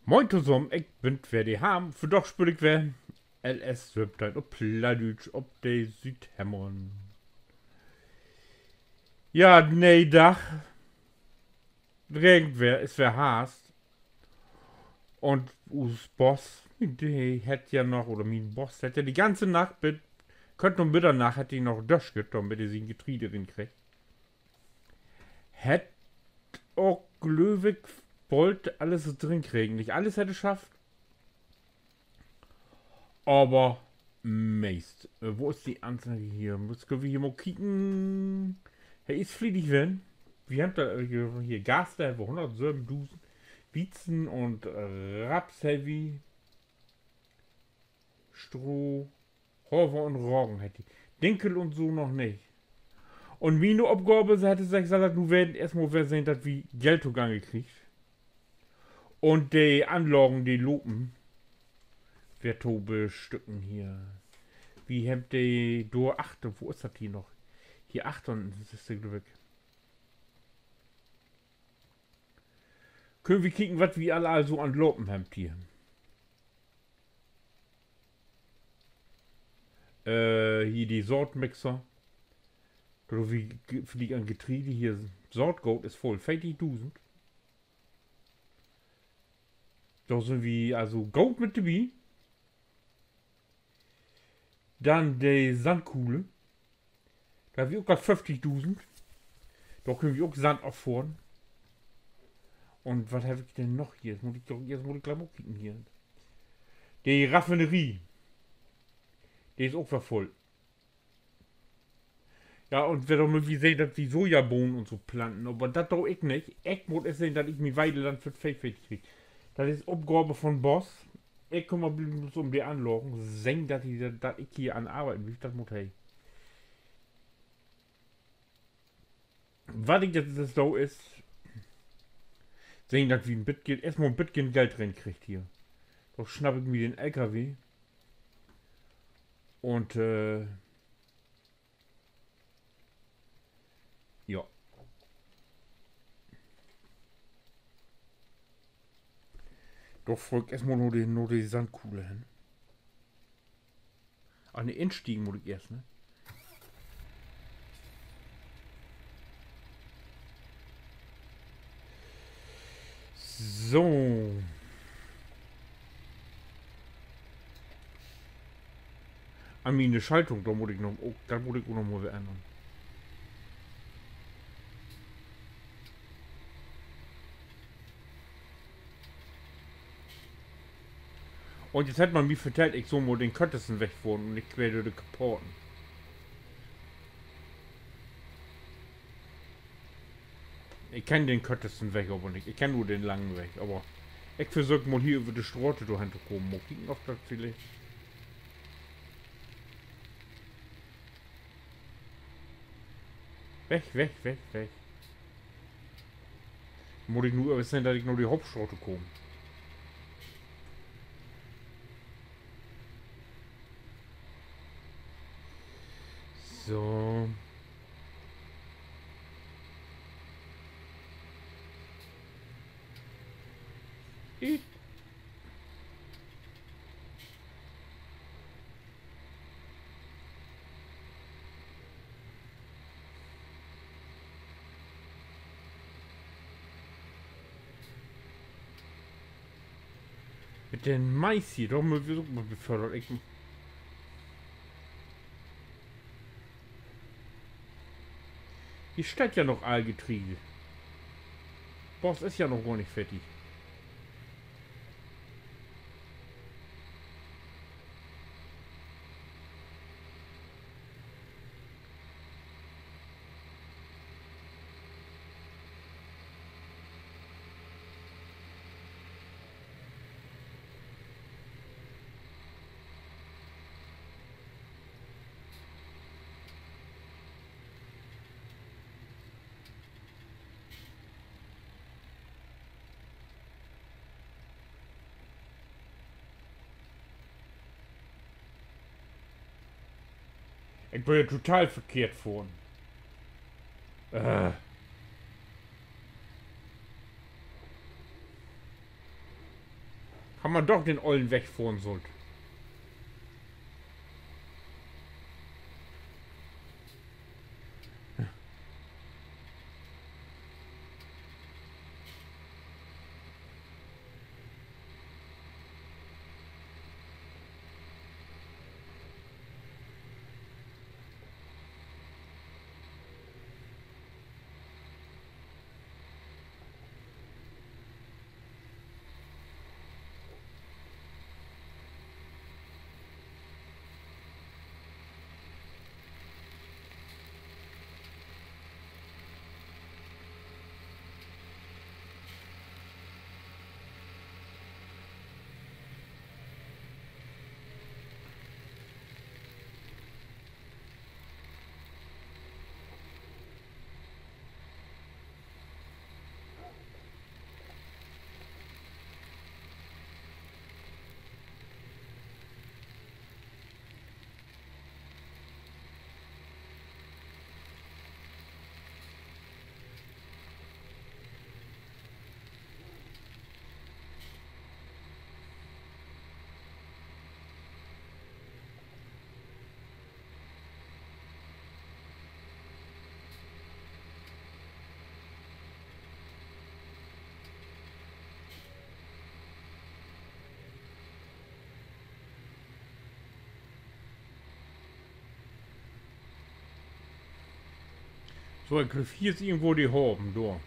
Moin zusammen, ich bin wer die haben, für doch spür ich wer. LS Webtite op Pladütsch op de Südhämmern. Ja, nee, Dach. Irgendwer, es wär Haast. Und us Boss, der hätte ja noch, oder mein Boss hätte ja die ganze Nacht, könnte um Mitternacht, hätte ich noch Döschget, damit er sie ein Getriebe drin kriegt. Hätte auch Glöwig wollte alles so drin kriegen. Nicht alles hätte schafft. Aber meist. Wo ist die Anzeige hier? Muss wir hier mal kicken. Hey, ist friedlich werden. Wir haben da hier Gas, da haben wir 107.000 Weizen und Raps-Heavy, Stroh, Hafer und Roggen hätte ich. Dinkel und so noch nicht. Und wie eine Abgabe, sie hätte gesagt, du werden erstmal wer sehen, dass wir Geld zugange gekriegt. Und die Anlagen, die lopen, wer to bestücken hier. Wie habt ihr durch 8? Wo ist das hier noch? Hier 8 und das ist der Glück. Können wir kicken, was wir alle also an Lopen habt hier. Hier die Sortmixer. Oder wie fliegt an Getriebe hier. Sortgold ist voll. 40.000. Da sind wir also Gold mit dabei. Dann die Sandkuhle. Da haben wir auch gerade 50.000. Da können wir auch Sand auffahren. Und was habe ich denn noch hier? Jetzt muss ich gleich mal kicken hier. Die Raffinerie. Die ist auch wieder voll. Ja, und wer doch mal wie sehen, dass die Sojabohnen und so planten. Aber das doch ich nicht. Ich muss es sehen, dass ich mich Weideland für Fake kriege. Das ist Abgabe von Boss. Ich komme mal bloß um die Anlagen. Sehen, dass ich hier an Arbeiten will. Das muss hey. Was ich jetzt so ist, sehen, dass wie ein Bitcoin, erstmal ein Bitcoin Geld drin kriegt hier. Doch schnappe ich mir den LKW. Und, ja. Doch folgt erstmal nur die Sandkuhle hin. Ach ne, Endstiegen muss ich erst, ne? So. An meine Schaltung, da muss ich noch, oh, da muss ich auch noch mal ändern. Und jetzt hat man mir vertellt, ich so mal den Köttessen wegfahren und ich werde die Kaporten. Ich kenne den Köttessen weg, aber nicht. Ich kenne nur den langen Weg, aber ich versuche mal hier über die Straße dahin zu kommen. Mal kicken, ob das vielleicht. Weg, weg, weg, weg. Muss ich nur wissen, dass ich nur die Hauptstraße komme. So. Ich. Mit den Mais hier, doch mal befördert. Hier steht ja noch Aalgetriebe. Boss ist ja noch gar nicht fertig. Ich bin ja total verkehrt vorn. Äh. Haben wir doch den Ollen wegfahren sollen. So, ich krieg hier ist irgendwo die Horben, da.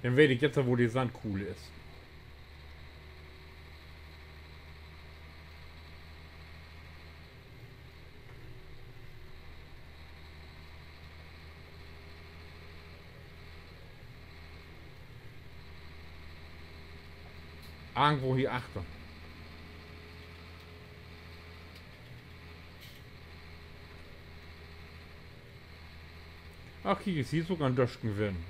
Dann werde ich jetzt, wo die Sandkuhle ist. Irgendwo hier achter. Ach, hier ist hier sogar ein Döschken werden.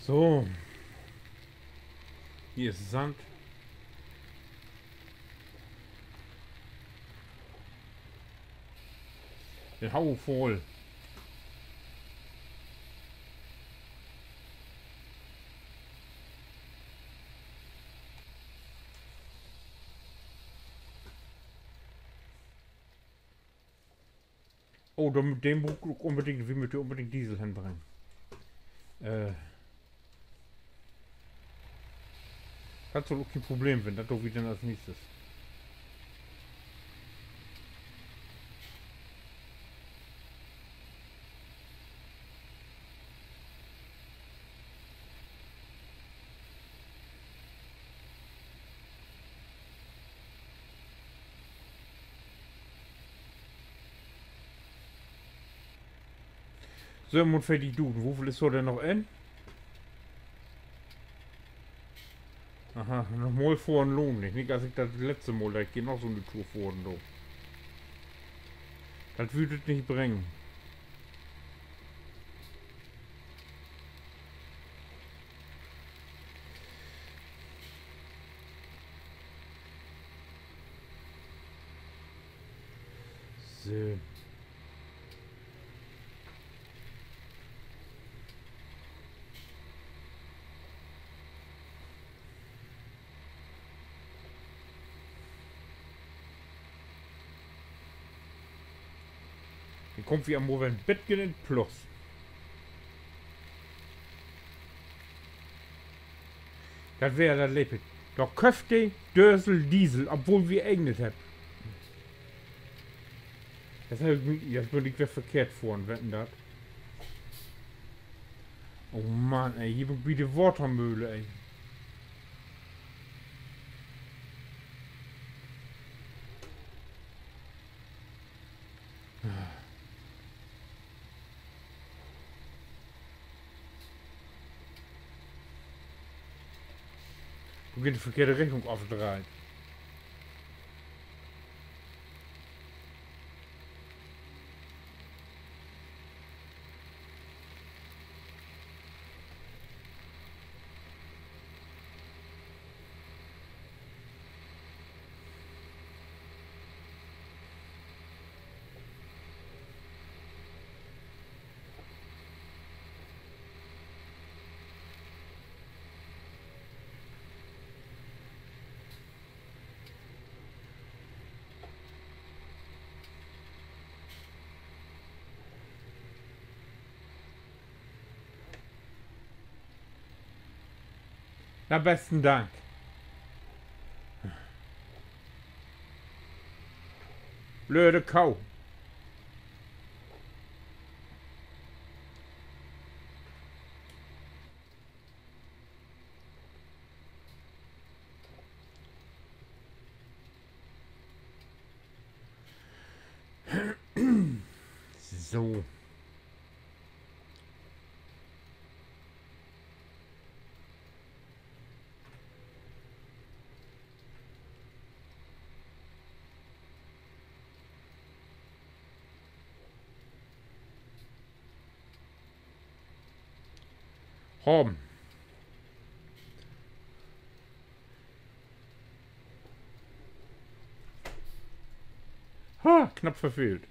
So. Hier ist Sand. Den Hau voll. Oh, mit dem Buch unbedingt, wie mit dir unbedingt Diesel hinbringen. Das soll auch kein Problem werden, das doch wieder als nächstes. So, und für die Duden, wo viel ist so denn noch in? Aha, noch mal vor und lohnt nicht, als ich das letzte Mal, da geht noch so eine Tour vor und so. Das würde es nicht bringen. So. Dann kommt wie am Moment Bett gehen plus. Das wäre das Leben. Doch Köfte, Dörsel, Diesel, obwohl wir eignet haben. Das würde ich wieder verkehrt fahren, wetten das. Oh Mann, ey, hier wie die Watermühle, ey. Du geht die verkehrte Richtung aufdrehen. Na, besten Dank. Blöde Kau. So. Haben. Ha, knapp verfehlt.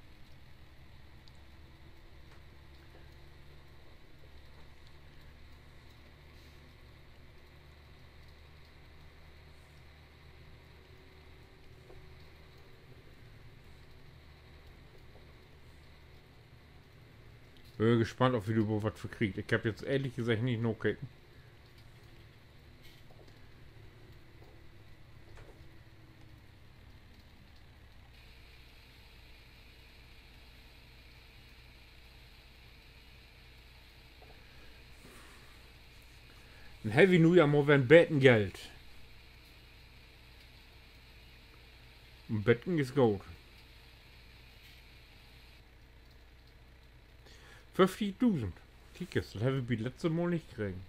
Bin gespannt, ob wir überhaupt was verkriegt. Ich habe jetzt ehrlich gesagt nicht noch kicken. Ein Heavy New Year mal wenn Betten Geld. Und Betten ist gut. 50.000. Kickers, das habe ich letzte Mal nicht gekriegt.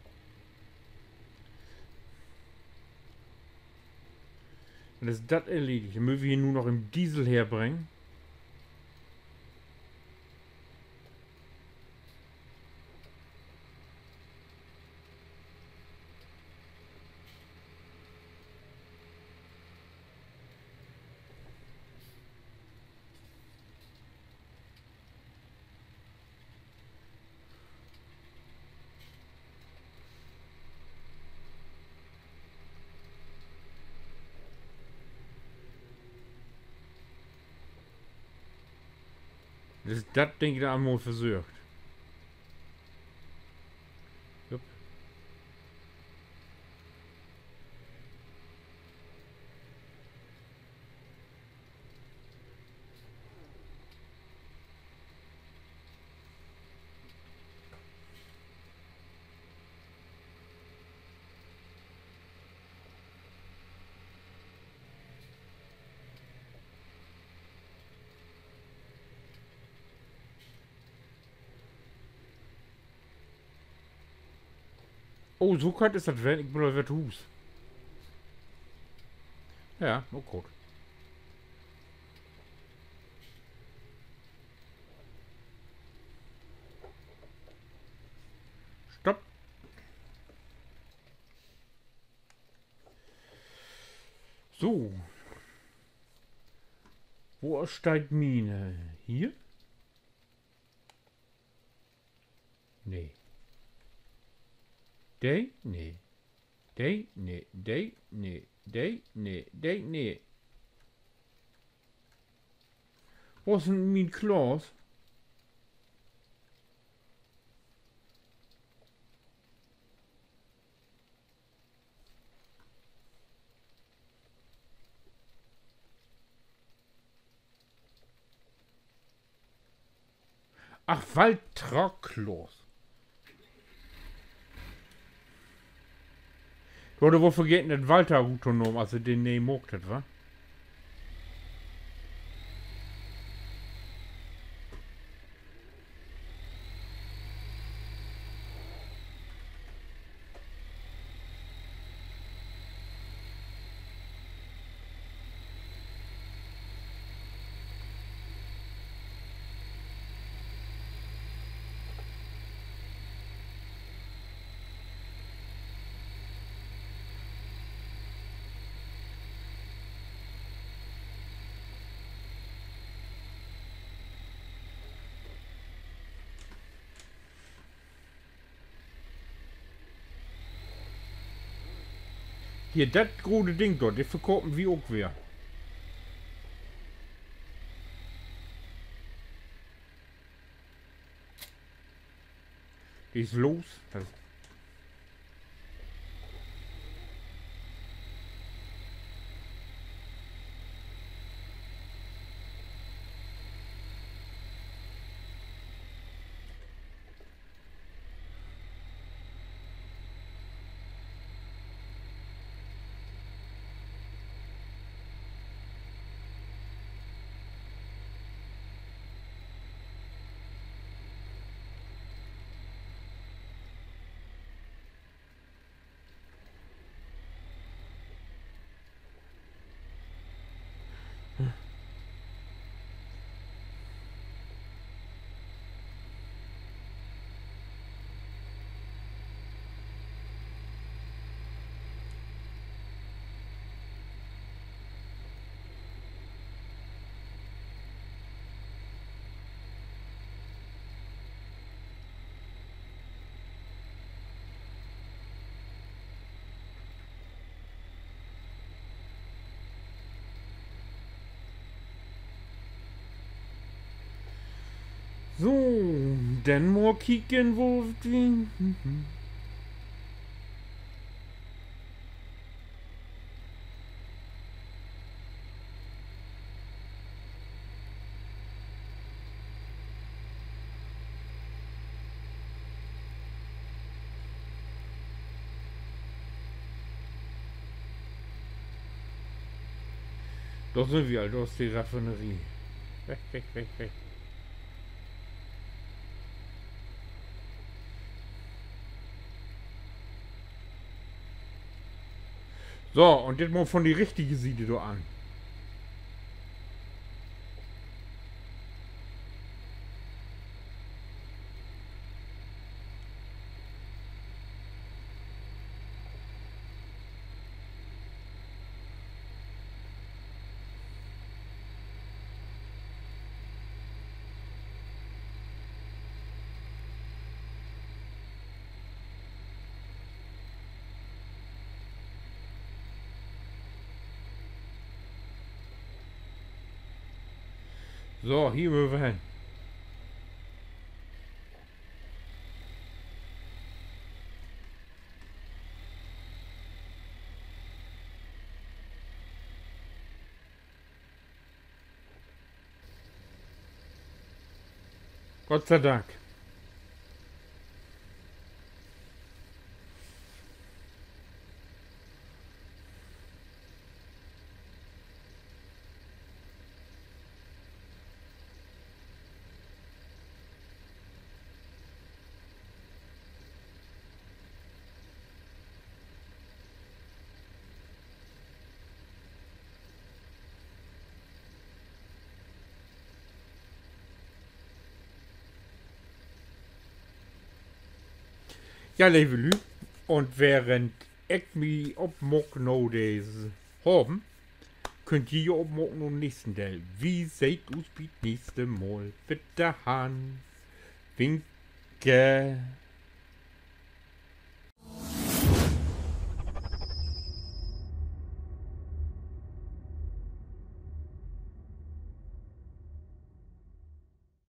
Und ist das erledigt? Dann müssen wir hier nur noch im Diesel herbringen. Das ist das Ding da einmal versucht. Jupp. Oh, so kalt ist das werden. Ich bin auf Hus. Ja, oh gut. Stopp. So. Wo steigt Mine? Hier? Nee. Day? Nee. Day? Nee. Day? Nee. Day? Nee. Day? Nee. Wo ist denn mein Klaus? Ach, Walter Klaus. Du hast wohl vergessen, das Walter Autonom, also den ne mogt das, wa? Hier, das große Ding dort, das verkaufen wir auch wer. Die ist los. Das so, dann mal kicken, wo die... Da sind wir, da ist die Raffinerie. Weg, weg, weg, weg. So, und jetzt mal von die richtige Seite da an. So, hier müssen wir hin. Gott sei Dank. Ja, lieve Lü. Und während ich mich opmok no des haben, könnt ihr opmok no nächsten Teil. Wie seht us bis nächste Mal? Bitte Han. Winke.